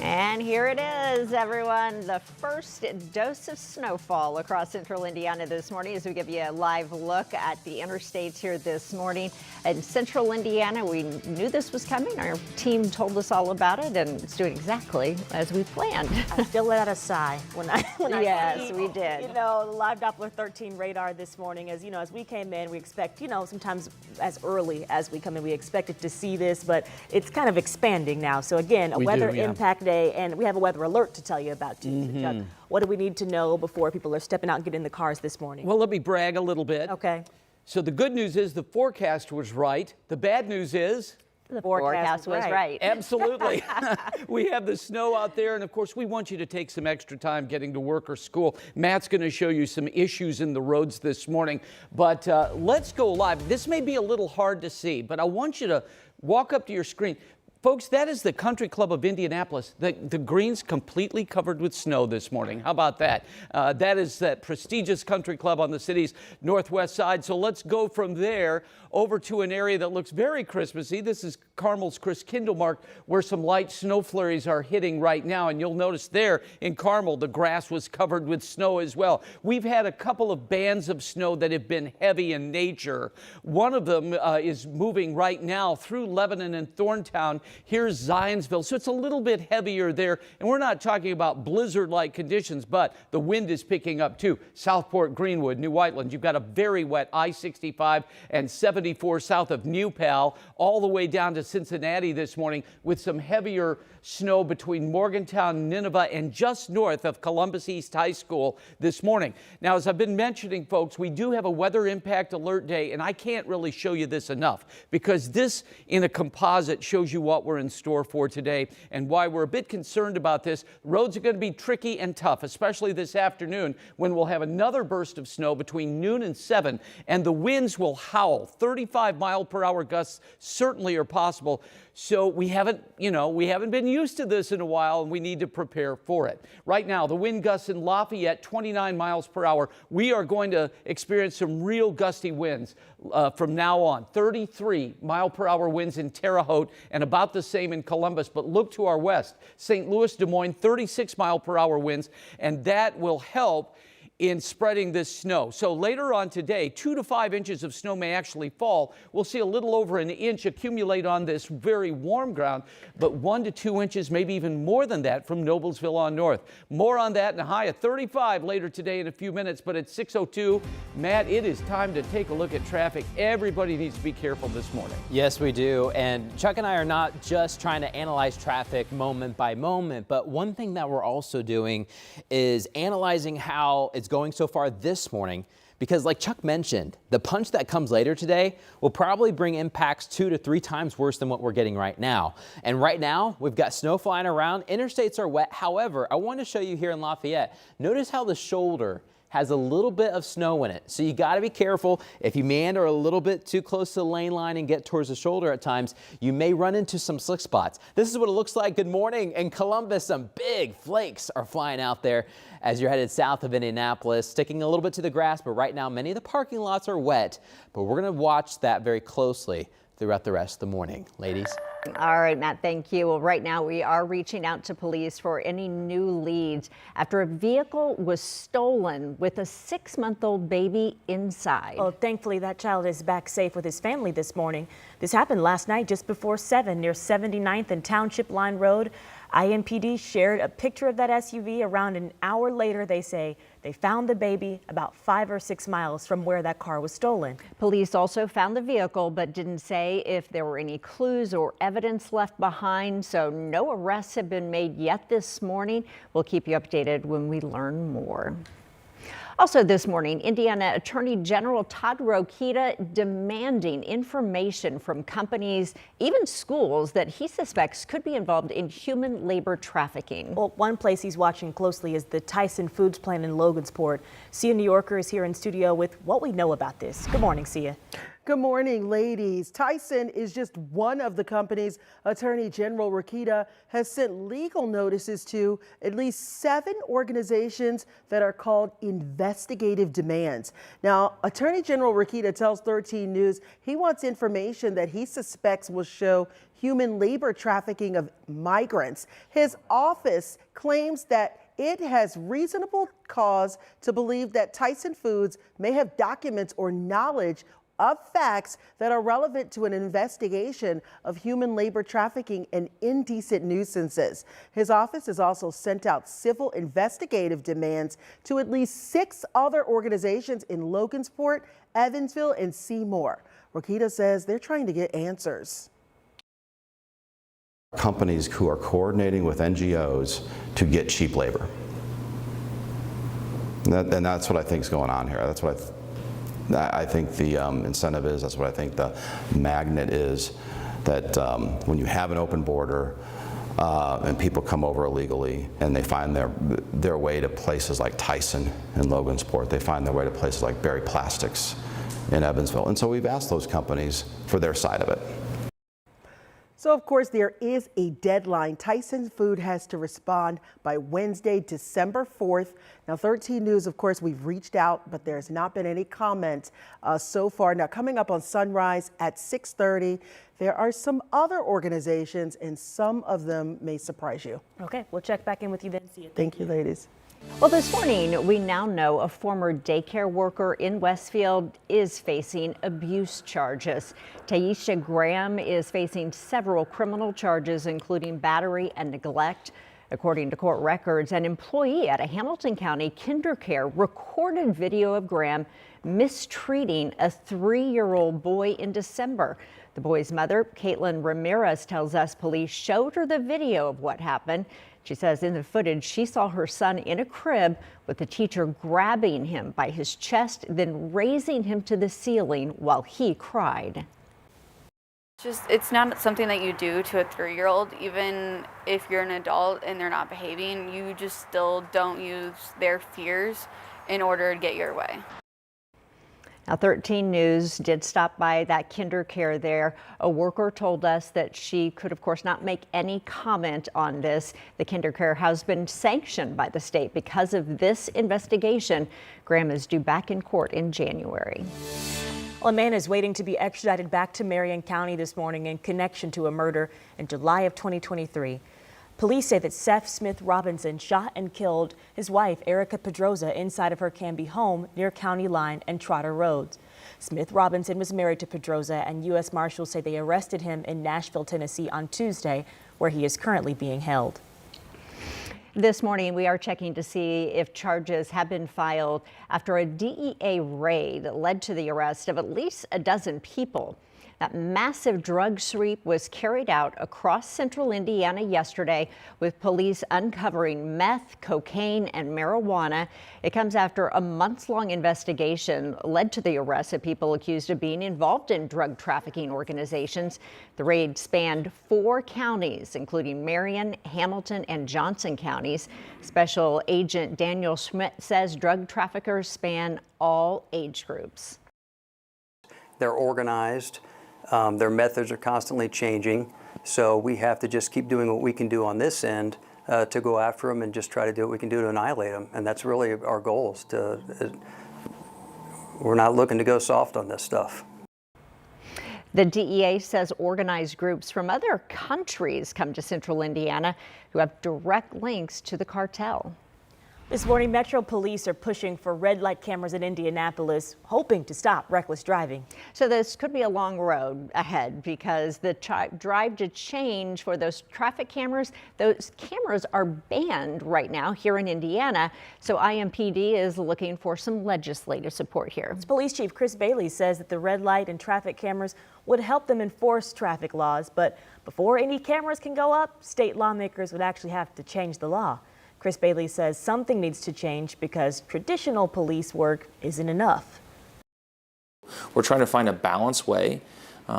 And here it is, everyone. The first dose of snowfall across central Indiana this morning as we give you a live look at the interstates here this morning. In central Indiana, we knew this was coming. Our team told us all about it, and it's doing exactly as we planned. I still let out a sigh when I yes, see, we did. You know, the live Doppler 13 radar this morning. As you know, as we came in, we expect, you know, sometimes as early as we come in, we expected to see this, but it's kind of expanding now. So again, a weather impact day, and we have a weather alert to tell you about too. So Chuck, what do we need to know before people are stepping out and getting in the cars this morning? Well, let me brag a little bit. Okay. So the good news is the forecast was right. The bad news is the forecast was right. Absolutely. We have the snow out there, and of course we want you to take some extra time getting to work or school. Matt's going to show you some issues in the roads this morning, but let's go live. This may be a little hard to see, but I want you to walk up to your screen. Folks, that is the Country Club of Indianapolis. The green's completely covered with snow this morning. How about that? That is that prestigious country club on the city's northwest side. So let's go from there over to an area that looks very Christmassy. This is Carmel's Christkindlmark, where some light snow flurries are hitting right now. And you'll notice there in Carmel, the grass was covered with snow as well. We've had a couple of bands of snow that have been heavy in nature. One of them is moving right now through Lebanon and Thorntown. Here's Zionsville, so it's a little bit heavier there, and we're not talking about blizzard-like conditions, but the wind is picking up too. Southport, Greenwood, New Whiteland, you've got a very wet I-65 and 74 south of New Pal, all the way down to Cincinnati this morning with some heavier snow between Morgantown, Nineveh, and just north of Columbus East High School this morning. Now, as I've been mentioning, folks, we do have a weather impact alert day, and I can't really show you this enough because this in a composite shows you what we're in store for today and why we're a bit concerned about this. Roads are going to be tricky and tough, especially this afternoon when we'll have another burst of snow between noon and 7, and the winds will howl. 35-mile-per-hour gusts certainly are possible. So we haven't been used to this in a while, and we need to prepare for it. Right now, the wind gusts in Lafayette, 29 miles per hour. We are going to experience some real gusty winds from now on. 33-mile-per-hour winds in Terre Haute and about the same in Columbus. But look to our west. St. Louis, Des Moines, 36-mile-per-hour winds, and that will help in spreading this snow. So later on today, 2 to 5 inches of snow may actually fall. We'll see a little over an inch accumulate on this very warm ground, but 1 to 2 inches, maybe even more than that from Noblesville on north. More on that and a high of 35 later today in a few minutes, but at 6:02, Matt, it is time to take a look at traffic. Everybody needs to be careful this morning. Yes, we do. And Chuck and I are not just trying to analyze traffic moment by moment, but one thing that we're also doing is analyzing how it's going so far this morning, because like Chuck mentioned, the punch that comes later today will probably bring impacts 2 to 3 times worse than what we're getting right now. And right now, we've got snow flying around. Interstates are wet. However, I want to show you here in Lafayette, notice how the shoulder has a little bit of snow in it. So you got to be careful. If you meander a little bit too close to the lane line and get towards the shoulder at times, you may run into some slick spots. This is what it looks like. Good morning in Columbus. Some big flakes are flying out there as you're headed south of Indianapolis, sticking a little bit to the grass, but right now many of the parking lots are wet, but we're going to watch that very closely throughout the rest of the morning. Ladies. All right, Matt, thank you. Well, right now we are reaching out to police for any new leads after a vehicle was stolen with a 6-month-old baby inside. Well, thankfully that child is back safe with his family this morning. This happened last night just before 7 near 79th and Township Line Road. IMPD shared a picture of that SUV. Around an hour later, they say they found the baby about 5 or 6 miles from where that car was stolen. Police also found the vehicle, but didn't say if there were any clues or evidence left behind. So no arrests have been made yet this morning. We'll keep you updated when we learn more. Also this morning, Indiana Attorney General Todd Rokita demanding information from companies, even schools, that he suspects could be involved in human labor trafficking. Well, one place he's watching closely is the Tyson Foods plant in Logansport. Sia New Yorker is here in studio with what we know about this. Good morning, Sia. Good morning, ladies. Tyson is just one of the companies Attorney General Rokita has sent legal notices to at least 7 organizations that are called investigative demands. Now, Attorney General Rokita tells 13 News he wants information that he suspects will show human labor trafficking of migrants. His office claims that it has reasonable cause to believe that Tyson Foods may have documents or knowledge of facts that are relevant to an investigation of human labor trafficking and indecent nuisances. His office has also sent out civil investigative demands to at least 6 other organizations in Logansport, Evansville, and Seymour. Rokita says they're trying to get answers. Companies who are coordinating with NGOs to get cheap labor. And that's what I think is going on here. That's what I think the incentive is. That's what I think the magnet is, that when you have an open border and people come over illegally and they find their way to places like Tyson and Logansport, they find their way to places like Berry Plastics in Evansville. And so we've asked those companies for their side of it. So, of course, there is a deadline. Tyson Food has to respond by Wednesday, December 4th. Now, 13 News, of course, we've reached out, but there's not been any comment so far. Now, coming up on Sunrise at 6:30, there are some other organizations, and some of them may surprise you. Okay, we'll check back in with you then. See you. Thank you, ladies. Well, this morning, we now know a former daycare worker in Westfield is facing abuse charges. Taisha Graham is facing several criminal charges, including battery and neglect. According to court records, an employee at a Hamilton County KinderCare recorded video of Graham mistreating a 3-year-old boy in December. The boy's mother, Caitlin Ramirez, tells us police showed her the video of what happened. She says in the footage, she saw her son in a crib with the teacher grabbing him by his chest, then raising him to the ceiling while he cried. It's not something that you do to a 3-year-old, even if you're an adult and they're not behaving. You just still don't use their fears in order to get your way. Now, 13 News did stop by that KinderCare there. A worker told us that she could, of course, not make any comment on this. The KinderCare has been sanctioned by the state because of this investigation. Graham is due back in court in January. Well, a man is waiting to be extradited back to Marion County this morning in connection to a murder in July of 2023. Police say that Seth Smith Robinson shot and killed his wife, Erica Pedroza, inside of her Canby home near County Line and Trotter Roads. Smith Robinson was married to Pedroza, and U.S. Marshals say they arrested him in Nashville, Tennessee on Tuesday, where he is currently being held. This morning, we are checking to see if charges have been filed after a DEA raid led to the arrest of at least a dozen people. That massive drug sweep was carried out across central Indiana yesterday, with police uncovering meth, cocaine, and marijuana. It comes after a months-long investigation led to the arrest of people accused of being involved in drug trafficking organizations. The raid spanned 4 counties, including Marion, Hamilton, and Johnson counties. Special Agent Daniel Schmidt says drug traffickers span all age groups. They're organized. Their methods are constantly changing, so we have to just keep doing what we can do on this end to go after them and just try to do what we can do to annihilate them. And that's really our goal. We're not looking to go soft on this stuff. The DEA says organized groups from other countries come to central Indiana who have direct links to the cartel. This morning, Metro Police are pushing for red light cameras in Indianapolis, hoping to stop reckless driving. So this could be a long road ahead, because the drive to change for those traffic cameras, those cameras are banned right now here in Indiana. So IMPD is looking for some legislative support here. Police Chief Chris Bailey says that the red light and traffic cameras would help them enforce traffic laws. But before any cameras can go up, state lawmakers would actually have to change the law. Chris Bailey says something needs to change because traditional police work isn't enough. We're trying to find a balanced way.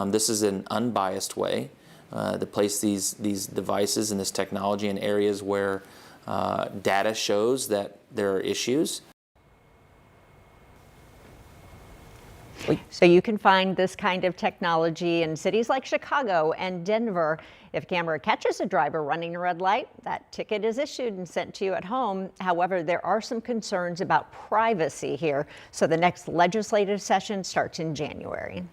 This is an unbiased way to place these devices and this technology in areas where data shows that there are issues. So you can find this kind of technology in cities like Chicago and Denver. If a camera catches a driver running a red light, that ticket is issued and sent to you at home. However, there are some concerns about privacy here. So the next legislative session starts in January.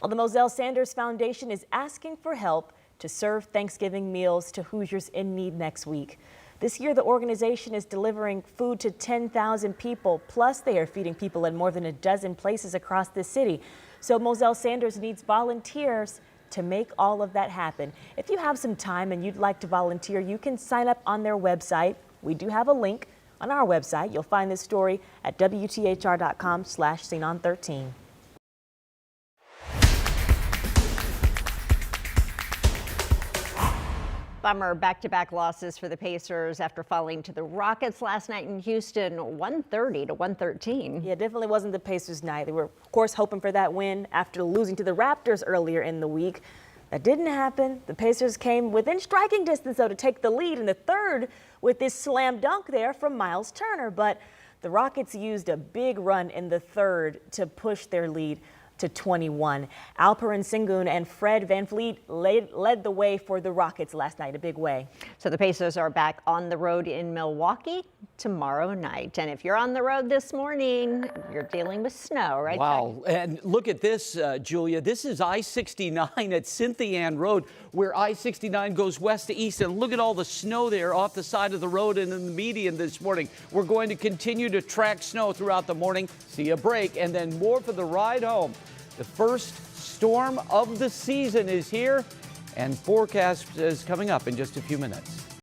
Well, the Moselle Sanders Foundation is asking for help to serve Thanksgiving meals to Hoosiers in need next week. This year, the organization is delivering food to 10,000 people, plus they are feeding people in more than a dozen places across the city. So Moselle Sanders needs volunteers to make all of that happen. If you have some time and you'd like to volunteer, you can sign up on their website. We do have a link on our website. You'll find this story at WTHR.com/SeenOn13. Bummer back-to-back losses for the Pacers after falling to the Rockets last night in Houston, 130 to 113. Yeah, definitely wasn't the Pacers' night. They were, of course, hoping for that win after losing to the Raptors earlier in the week. That didn't happen. The Pacers came within striking distance, though, to take the lead in the third with this slam dunk there from Miles Turner. But the Rockets used a big run in the third to push their lead to 21. Alperen Sengun and Fred VanVleet led the way for the Rockets last night, a big way. So the Pacers are back on the road in Milwaukee tomorrow night. And if you're on the road this morning, you're dealing with snow, right? Wow. And look at this, Julia. This is I-69 at Cynthia Ann Road, where I-69 goes west to east. And look at all the snow there off the side of the road and in the median this morning. We're going to continue to track snow throughout the morning. See a break and then more for the ride home. The first storm of the season is here, and forecast is coming up in just a few minutes.